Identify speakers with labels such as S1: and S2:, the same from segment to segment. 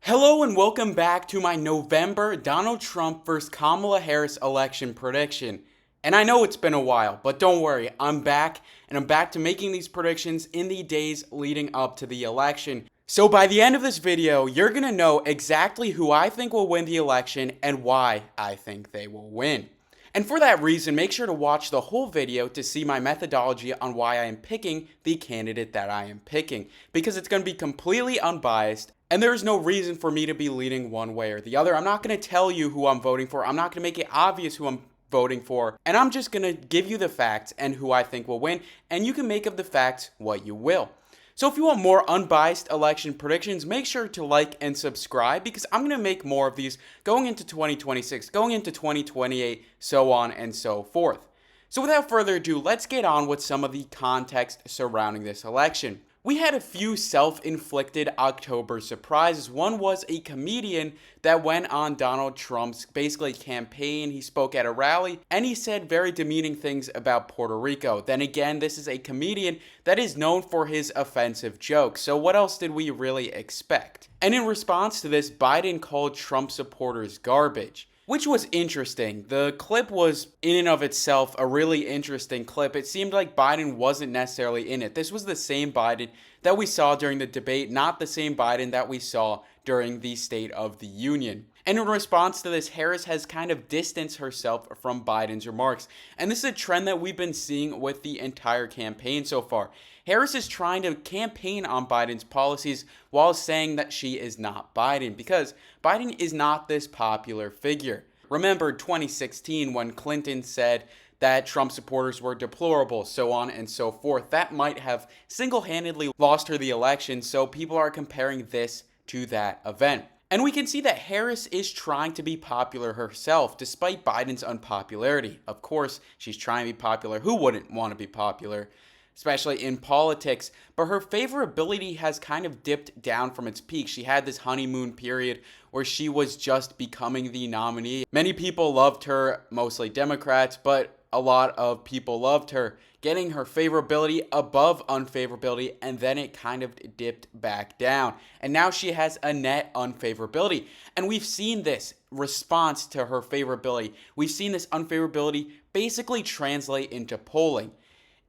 S1: Hello and welcome back to my November Donald Trump vs. Kamala Harris election prediction. And I know it's been a while, but don't worry, I'm back, and I'm back to making these predictions in the days leading up to the election. So by the end of this video, you're gonna know exactly who I think will win the election and why I think they will win. And for that reason, make sure to watch the whole video to see my methodology on why I am picking the candidate that I am picking, because it's going to be completely unbiased, and there is no reason for me to be leaning one way or the other. I'm not going to tell you who I'm voting for. I'm not going to make it obvious who I'm voting for, and I'm just going to give you the facts and who I think will win, and you can make of the facts what you will. So if you want more unbiased election predictions, make sure to like and subscribe, because I'm going to make more of these going into 2026, going into 2028, so on and so forth. So without further ado, let's get on with some of the context surrounding this election. We had a few self-inflicted October surprises. One was a comedian that went on Donald Trump's basically campaign. He spoke at a rally and he said very demeaning things about Puerto Rico. Then again, this is a comedian that is known for his offensive jokes. So what else did we really expect? And in response to this, Biden called Trump supporters garbage, which was interesting. The clip was in and of itself a really interesting clip. It seemed like Biden wasn't necessarily in it. This was the same Biden that we saw during the debate, not the same Biden that we saw during the State of the Union. And in response to this, Harris has kind of distanced herself from Biden's remarks. And this is a trend that we've been seeing with the entire campaign so far. Harris is trying to campaign on Biden's policies while saying that she is not Biden, because Biden is not this popular figure. Remember 2016 when Clinton said that Trump supporters were deplorable, so on and so forth. That might have single-handedly lost her the election, so people are comparing this to that event. And we can see that Harris is trying to be popular herself, despite Biden's unpopularity. Of course, she's trying to be popular. Who wouldn't want to be popular, especially in politics? But her favorability has kind of dipped down from its peak. She had this honeymoon period where she was just becoming the nominee. Many people loved her, mostly Democrats, but a lot of people loved her, getting her favorability above unfavorability, and then it kind of dipped back down. And now she has a net unfavorability. And we've seen this response to her favorability. We've seen this unfavorability basically translate into polling.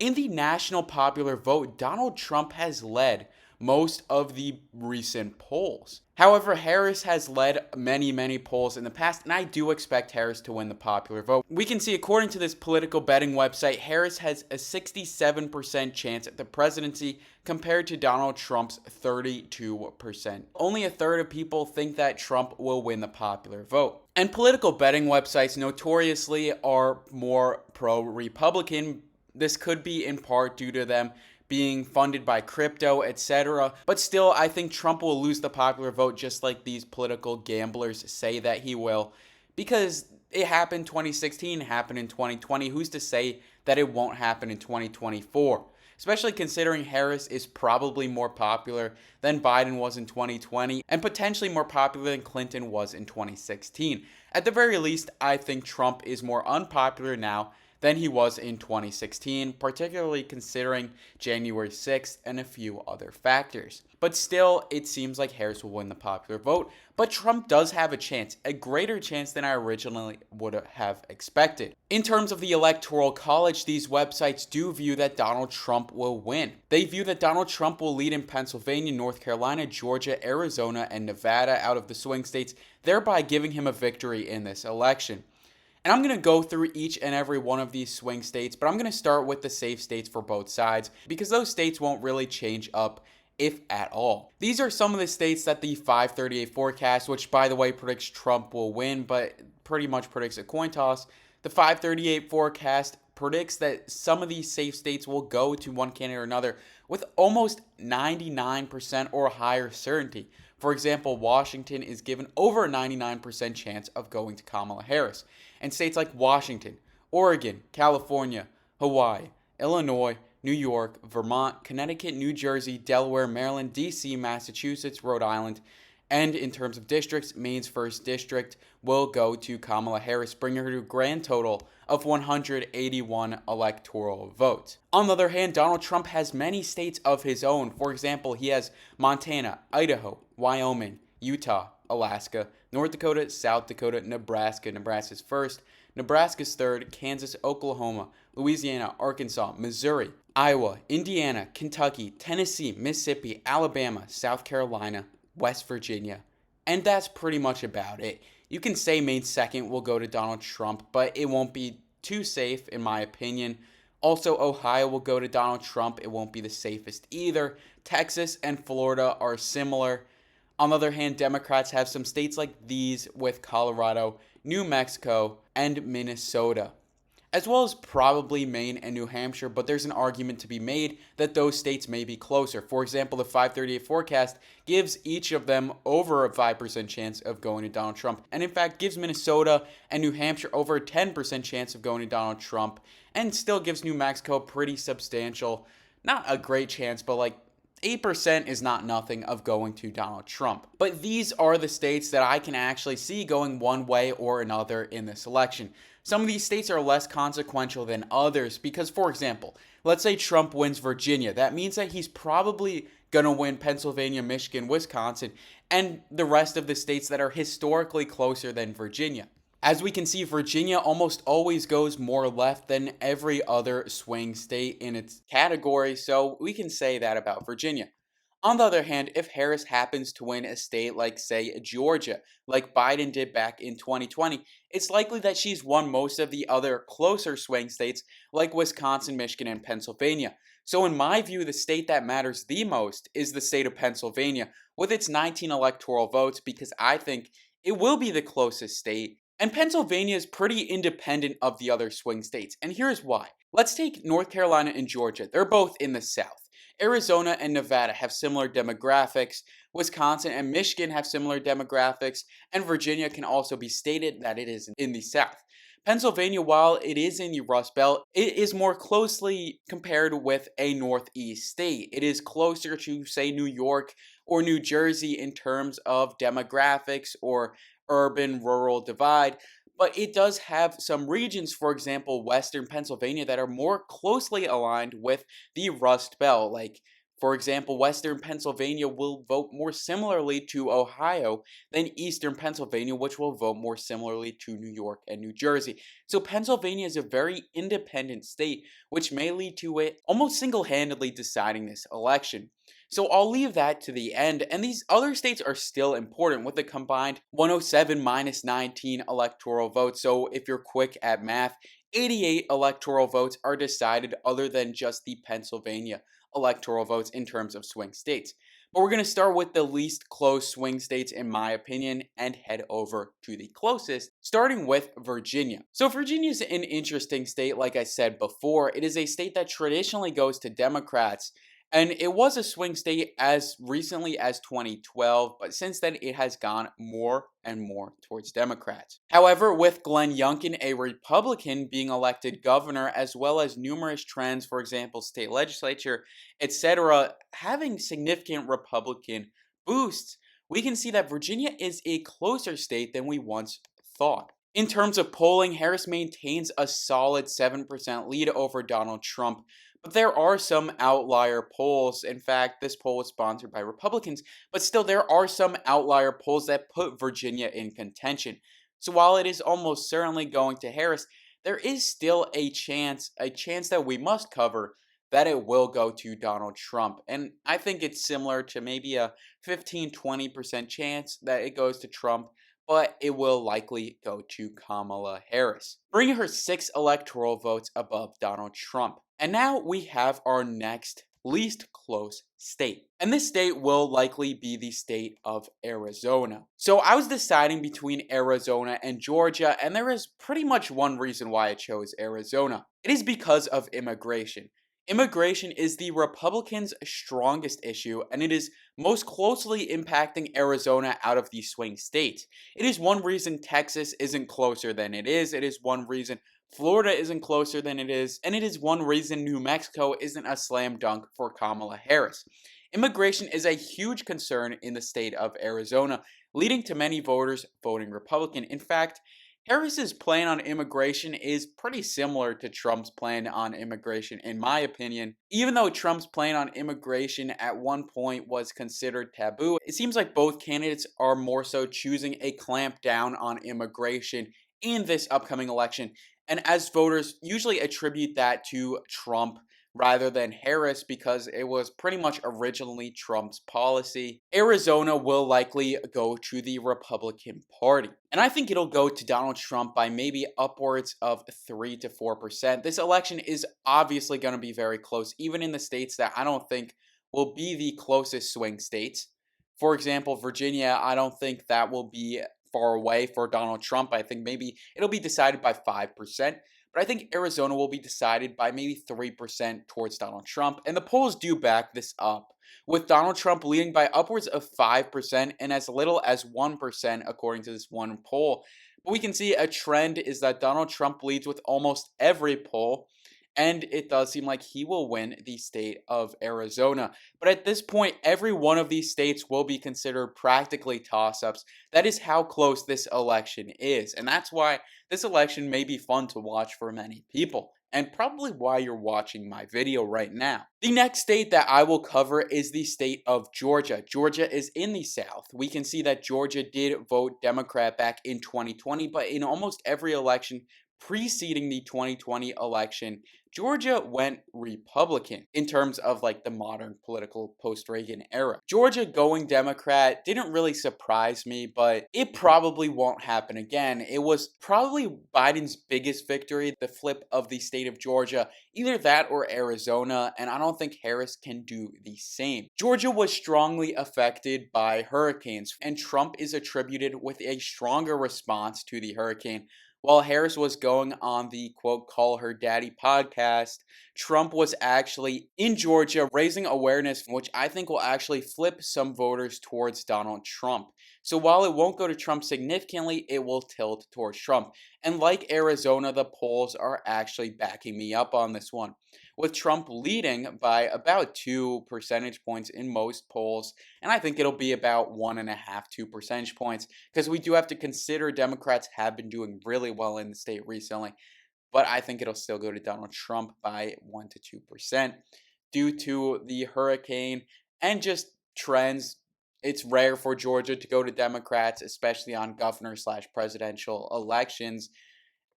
S1: In the national popular vote, Donald Trump has led most of the recent polls. However, Harris has led many polls in the past, and I do expect Harris to win the popular vote. We can see, according to this political betting website, Harris has a 67% chance at the presidency compared to Donald Trump's 32%. Only a third of people think that Trump will win the popular vote. And political betting websites notoriously are more pro-Republican. This could be in part due to them being funded by crypto, etc. But still, I think Trump will lose the popular vote, just like these political gamblers say that he will, because it happened 2016, happened in 2020. Who's to say that it won't happen in 2024? Especially considering Harris is probably more popular than Biden was in 2020 and potentially more popular than Clinton was in 2016. At the very least, I think Trump is more unpopular now than he was in 2016, particularly considering January 6th and a few other factors. But still, it seems like Harris will win the popular vote, but Trump does have a chance, a greater chance than I originally would have expected. In terms of the Electoral College, these websites do view that Donald Trump will win. They view that Donald Trump will lead in Pennsylvania, North Carolina, Georgia, Arizona, and Nevada out of the swing states, thereby giving him a victory in this election. And I'm going to go through each and every one of these swing states, but I'm going to start with the safe states for both sides, because those states won't really change up, if at all. These are some of the states that the 538 forecast, which by the way predicts Trump will win, but pretty much predicts a coin toss. The 538 forecast predicts that some of these safe states will go to one candidate or another with almost 99% or higher certainty. For example, Washington is given over a 99% chance of going to Kamala Harris. And states like Washington, Oregon, California, Hawaii, Illinois, New York, Vermont, Connecticut, New Jersey, Delaware, Maryland, D.C., Massachusetts, Rhode Island, and in terms of districts, Maine's 1st District will go to Kamala Harris, bringing her to a grand total of 181 electoral votes. On the other hand, Donald Trump has many states of his own. For example, he has Montana, Idaho, Wyoming, Utah, Alaska, North Dakota, South Dakota, Nebraska. Nebraska's first. Nebraska's third. Kansas, Oklahoma, Louisiana, Arkansas, Missouri, Iowa, Indiana, Kentucky, Tennessee, Mississippi, Alabama, South Carolina, West Virginia. And that's pretty much about it. You can say Maine second will go to Donald Trump, but it won't be too safe, in my opinion. Also, Ohio will go to Donald Trump. It won't be the safest either. Texas and Florida are similar. On the other hand, Democrats have some states like these with Colorado, New Mexico, and Minnesota, as well as probably Maine and New Hampshire, but there's an argument to be made that those states may be closer. For example, the 538 forecast gives each of them over a 5% chance of going to Donald Trump, and in fact gives Minnesota and New Hampshire over a 10% chance of going to Donald Trump, and still gives New Mexico a pretty substantial, not a great chance, but like 8% is not nothing of going to Donald Trump. But these are the states that I can actually see going one way or another in this election. Some of these states are less consequential than others because, for example, let's say Trump wins Virginia. That means that he's probably going to win Pennsylvania, Michigan, Wisconsin, and the rest of the states that are historically closer than Virginia. As we can see, Virginia almost always goes more left than every other swing state in its category, so we can say that about Virginia. On the other hand, if Harris happens to win a state like, say, Georgia, like Biden did back in 2020, it's likely that she's won most of the other closer swing states like Wisconsin, Michigan, and Pennsylvania. So in my view, the state that matters the most is the state of Pennsylvania with its 19 electoral votes because I think it will be the closest state. And Pennsylvania is pretty independent of the other swing states, and here's why. Let's take North Carolina and Georgia. They're both in the South. Arizona and Nevada have similar demographics. Wisconsin and Michigan have similar demographics. And Virginia can also be stated that it is in the South. Pennsylvania, while it is in the Rust Belt, it is more closely compared with a Northeast state. It is closer to, say, New York or New Jersey in terms of demographics or urban-rural divide. But it does have some regions, for example, Western Pennsylvania, that are more closely aligned with the Rust Belt. Like, for example, Western Pennsylvania will vote more similarly to Ohio than Eastern Pennsylvania, which will vote more similarly to New York and New Jersey. So Pennsylvania is a very independent state, which may lead to it almost single-handedly deciding this election. So I'll leave that to the end, and these other states are still important with a combined 107 minus 19 electoral votes. So if you're quick at math, 88 electoral votes are decided other than just the Pennsylvania electoral votes in terms of swing states. But we're going to start with the least close swing states in my opinion and head over to the closest, starting with Virginia. So Virginia is an interesting state, like I said before. It is a state that traditionally goes to Democrats. And it was a swing state as recently as 2012, but since then it has gone more and more towards Democrats. However, with Glenn Youngkin, a Republican, being elected governor, as well as numerous trends, for example, state legislature, etc., having significant Republican boosts, we can see that Virginia is a closer state than we once thought. In terms of polling, Harris maintains a solid 7% lead over Donald Trump. But there are some outlier polls. In fact, this poll was sponsored by Republicans, but still there are some outlier polls that put Virginia in contention. So while it is almost certainly going to Harris, there is still a chance that we must cover that it will go to Donald Trump. And I think it's similar to maybe a 15-20% chance that it goes to Trump, but it will likely go to Kamala Harris, bringing her 6 electoral votes above Donald Trump. And now we have our next least close state. And this state will likely be the state of Arizona. So I was deciding between Arizona and Georgia, and there is pretty much one reason why I chose Arizona. It is because of immigration. Immigration is the Republicans' strongest issue, and it is most closely impacting Arizona out of the swing states. It is one reason Texas isn't closer than it is. It is one reason Florida isn't closer than it is, and it is one reason New Mexico isn't a slam dunk for Kamala Harris. Immigration is a huge concern in the state of Arizona, leading to many voters voting Republican. In fact, Harris's plan on immigration is pretty similar to Trump's plan on immigration, in my opinion. Even though Trump's plan on immigration at one point was considered taboo, it seems like both candidates are more so choosing a clamp down on immigration in this upcoming election. And as voters usually attribute that to Trump rather than Harris because it was pretty much originally Trump's policy. Arizona will likely go to the Republican Party. And I think it'll go to Donald Trump by maybe upwards of 3 to 4%. This election is obviously going to be very close, even in the states that I don't think will be the closest swing states. For example, Virginia, I don't think that will be far away for Donald Trump. I think maybe it'll be decided by 5%. But I think Arizona will be decided by maybe 3% towards Donald Trump. And the polls do back this up, with Donald Trump leading by upwards of 5% and as little as 1%, according to this one poll. But we can see a trend is that Donald Trump leads with almost every poll. And it does seem like he will win the state of Arizona. But at this point, every one of these states will be considered practically toss ups. That is how close this election is. And that's why this election may be fun to watch for many people, and probably why you're watching my video right now. The next state that I will cover is the state of Georgia. Georgia is in the South. We can see that Georgia did vote Democrat back in 2020, but in almost every election preceding the 2020 election, Georgia went Republican in terms of like the modern political post-Reagan era. Georgia going Democrat didn't really surprise me, but it probably won't happen again. It was probably Biden's biggest victory, the flip of the state of Georgia, either that or Arizona, and I don't think Harris can do the same. Georgia was strongly affected by hurricanes, and Trump is attributed with a stronger response to the hurricane. While Harris was going on the quote, Call Her Daddy podcast, Trump was actually in Georgia raising awareness, which I think will actually flip some voters towards Donald Trump. So while it won't go to Trump significantly, it will tilt towards Trump. And like Arizona, the polls are actually backing me up on this one, with Trump leading by about 2 percentage points in most polls. And I think it'll be about 1.5, 2 percentage points, because we do have to consider Democrats have been doing really well in the state recently. But I think it'll still go to Donald Trump by 1 to 2% due to the hurricane and just trends. It's rare for Georgia to go to Democrats, especially on governor slash presidential elections.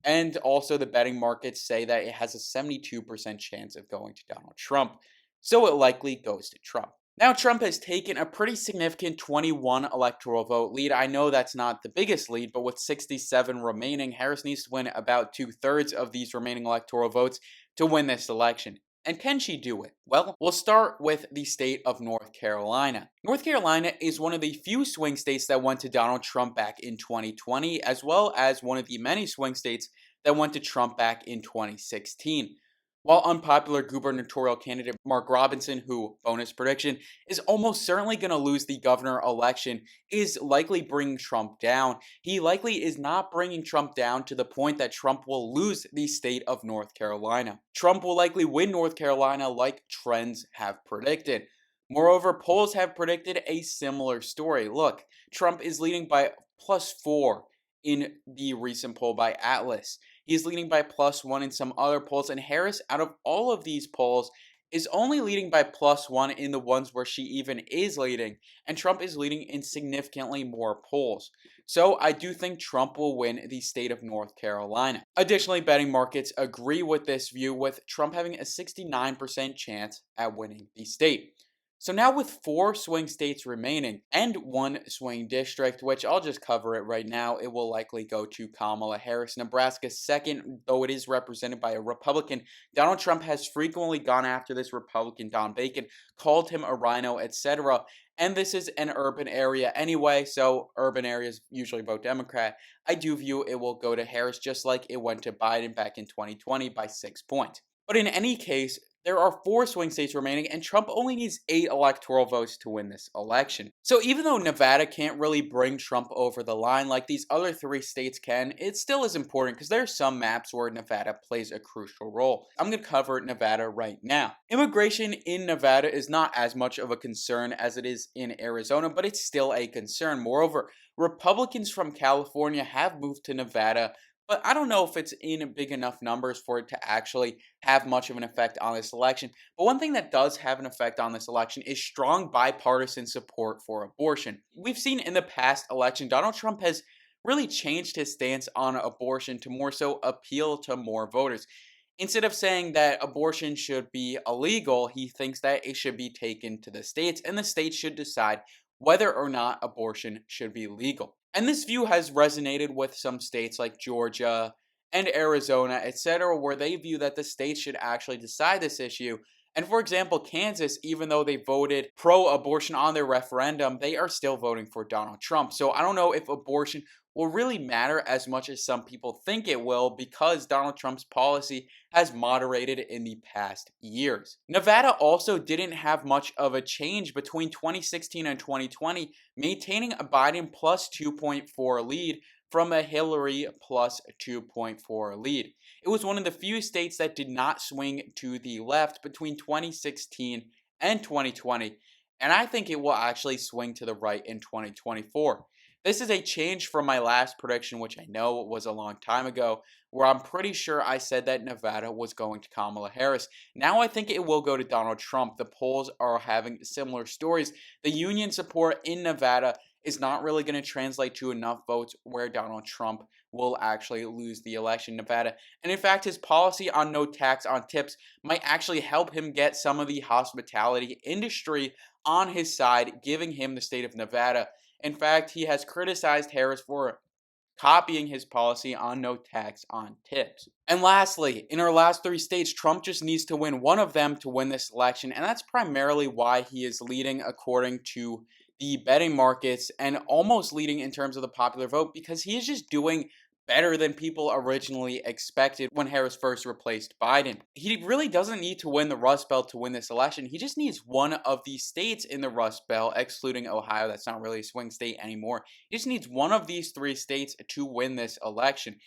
S1: And also, the betting markets say that it has a 72% chance of going to Donald Trump. So it likely goes to Trump. Now, Trump has taken a pretty significant 21 electoral vote lead. I know that's not the biggest lead, but with 67 remaining, Harris needs to win about 2/3 of these remaining electoral votes to win this election. And can she do it? Well, we'll start with the state of North Carolina. North Carolina is one of the few swing states that went to Donald Trump back in 2020, as well as one of the many swing states that went to Trump back in 2016. While unpopular gubernatorial candidate Mark Robinson, who, bonus prediction, is almost certainly going to lose the governor election, is likely bringing Trump down, he likely is not bringing Trump down to the point that Trump will lose the state of North Carolina. Trump will likely win North Carolina like trends have predicted. Moreover, polls have predicted a similar story. Look, Trump is leading by +4 in the recent poll by Atlas. He's leading by +1 in some other polls, and Harris, out of all of these polls, is only leading by +1 in the ones where she even is leading, and Trump is leading in significantly more polls. So I do think Trump will win the state of North Carolina. Additionally, betting markets agree with this view, with Trump having a 69% chance at winning the state. So now with 4 swing states remaining and 1 swing district, which I'll just cover it right now, it will likely go to Kamala Harris. Nebraska second, though it is represented by a Republican. Donald Trump has frequently gone after this Republican, Don Bacon, called him a rhino, etc. And this is an urban area anyway, so urban areas usually vote Democrat. I do view it will go to Harris just like it went to Biden back in 2020 by 6 points. But in any case, There are 4 swing states remaining, and Trump only needs 8 electoral votes to win this election. So even though Nevada can't really bring Trump over the line like these other 3 states can, it still is important because there are some maps where Nevada plays a crucial role. I'm going to cover Nevada right now. Immigration in Nevada is not as much of a concern as it is in Arizona, but it's still a concern. Moreover, Republicans from California have moved to Nevada, but I don't know if it's in big enough numbers for it to actually have much of an effect on this election. But one thing that does have an effect on this election is strong bipartisan support for abortion. We've seen in the past election, Donald Trump has really changed his stance on abortion to more so appeal to more voters. Instead of saying that abortion should be illegal, he thinks that it should be taken to the states, and the states should decide whether or not abortion should be legal. And this view has resonated with some states like Georgia and Arizona, etc., where they view that the states should actually decide this issue. And for example, Kansas, even though they voted pro abortion on their referendum, they are still voting for Donald Trump. So I don't know if abortion will really matter as much as some people think it will because Donald Trump's policy has moderated in the past years. Nevada also didn't have much of a change between 2016 and 2020, maintaining a Biden plus 2.4 lead from a Hillary plus 2.4 lead. It was one of the few states that did not swing to the left between 2016 and 2020, and I think it will actually swing to the right in 2024. This is a change from my last prediction, which I know was a long time ago, where I'm pretty sure I said that Nevada was going to Kamala Harris. Now I think it will go to Donald Trump. The polls are having similar stories. The union support in Nevada is not really going to translate to enough votes where Donald Trump will actually lose the election in Nevada. And in fact, his policy on no tax on tips might actually help him get some of the hospitality industry on his side, giving him the state of Nevada. In fact, he has criticized Harris for copying his policy on no tax on tips. And lastly, in our last 3 states, Trump just needs to win one of them to win this election, and that's primarily why he is leading according to the betting markets and almost leading in terms of the popular vote because he is just doing better than people originally expected when Harris first replaced Biden. He really doesn't need to win the Rust Belt to win this election. He just needs one of the states in the Rust Belt, excluding Ohio. That's not really a swing state anymore. He just needs one of these 3 states to win this election.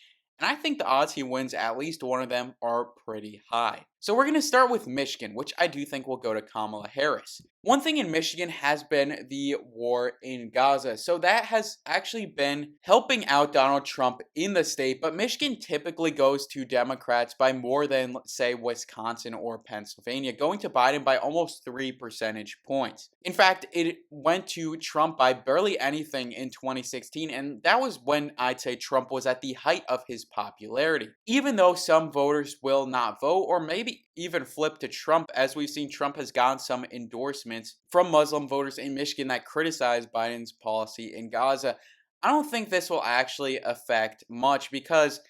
S1: And I think the odds he wins at least one of them are pretty high. So we're going to start with Michigan, which I do think will go to Kamala Harris. One thing in Michigan has been the war in Gaza. So that has actually been helping out Donald Trump in the state, but Michigan typically goes to Democrats by more than, say, Wisconsin or Pennsylvania, going to Biden by almost 3 percentage points. In fact, it went to Trump by barely anything in 2016, and that was when I'd say Trump was at the height of his popularity. Even though some voters will not vote, or maybe even flip to Trump, as we've seen Trump has gotten some endorsements from Muslim voters in Michigan that criticize Biden's policy in Gaza. I don't think this will actually affect much because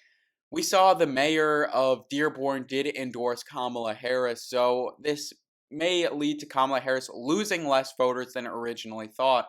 S1: we saw the mayor of Dearborn did endorse Kamala Harris, so this may lead to Kamala Harris losing less voters than originally thought,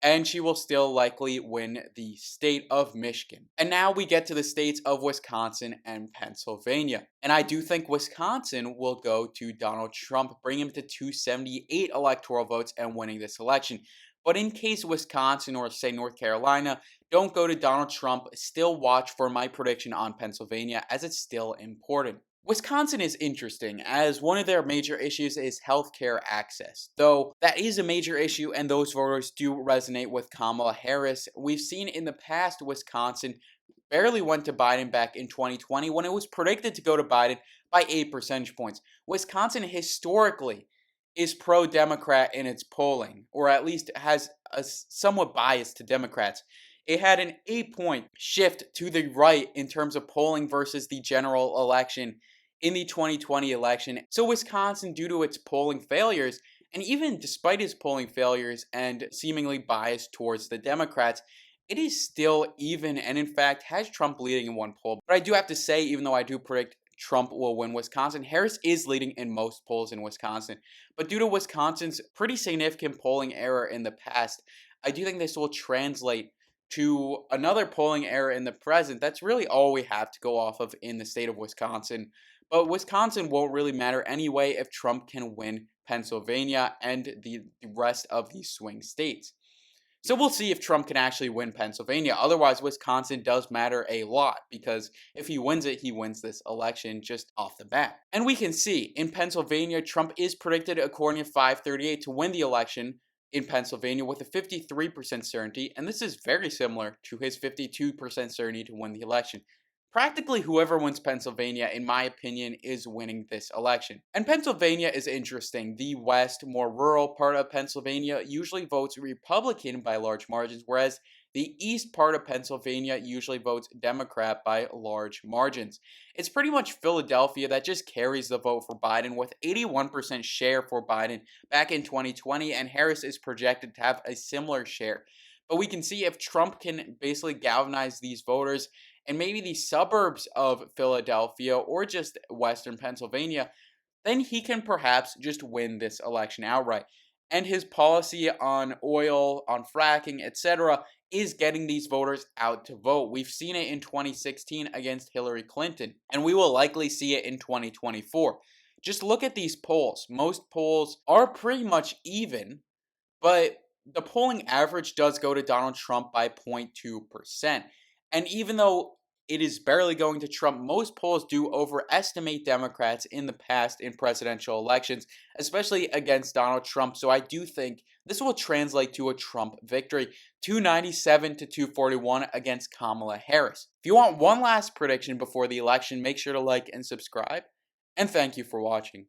S1: and she will still likely win the state of Michigan. And now we get to the states of Wisconsin and Pennsylvania. And I do think Wisconsin will go to Donald Trump, bring him to 278 electoral votes and winning this election. But in case Wisconsin or say North Carolina don't go to Donald Trump, still watch for my prediction on Pennsylvania as it's still important. Wisconsin is interesting as one of their major issues is healthcare access. Though that is a major issue and those voters do resonate with Kamala Harris, we've seen in the past Wisconsin barely went to Biden back in 2020 when it was predicted to go to Biden by 8 percentage points. Wisconsin historically is pro-Democrat in its polling, or at least has a somewhat bias to Democrats. It had an 8-point shift to the right in terms of polling versus the general election in the 2020 election. So Wisconsin, due to its polling failures, and even despite its polling failures and seemingly biased towards the Democrats, it is still even and in fact has Trump leading in one poll. But I do have to say, even though I do predict Trump will win Wisconsin, Harris is leading in most polls in Wisconsin. But due to Wisconsin's pretty significant polling error in the past, I do think this will translate to another polling error in the present. That's really all we have to go off of in the state of Wisconsin. But Wisconsin won't really matter anyway if Trump can win Pennsylvania and the rest of these swing states. So we'll see if Trump can actually win Pennsylvania. Otherwise, Wisconsin does matter a lot because if he wins it, he wins this election just off the bat. And we can see in Pennsylvania, Trump is predicted, according to 538, to win the election in Pennsylvania with a 53% certainty. And this is very similar to his 52% certainty to win the election. Practically whoever wins Pennsylvania, in my opinion, is winning this election. And Pennsylvania is interesting. The west, more rural part of Pennsylvania usually votes Republican by large margins, whereas the east part of Pennsylvania usually votes Democrat by large margins. It's pretty much Philadelphia that just carries the vote for Biden with 81% share for Biden back in 2020, and Harris is projected to have a similar share. But we can see if Trump can basically galvanize these voters and maybe the suburbs of Philadelphia or just Western Pennsylvania, then he can perhaps just win this election outright. And his policy on oil, on fracking, etc., is getting these voters out to vote. We've seen it in 2016 against Hillary Clinton, and we will likely see it in 2024. Just look at these polls. Most polls are pretty much even, but the polling average does go to Donald Trump by 0.2%. And even though it is barely going to Trump, most polls do overestimate Democrats in the past in presidential elections, especially against Donald Trump. So I do think this will translate to a Trump victory, 297 to 241 against Kamala Harris. If you want one last prediction before the election, make sure to like and subscribe. And thank you for watching.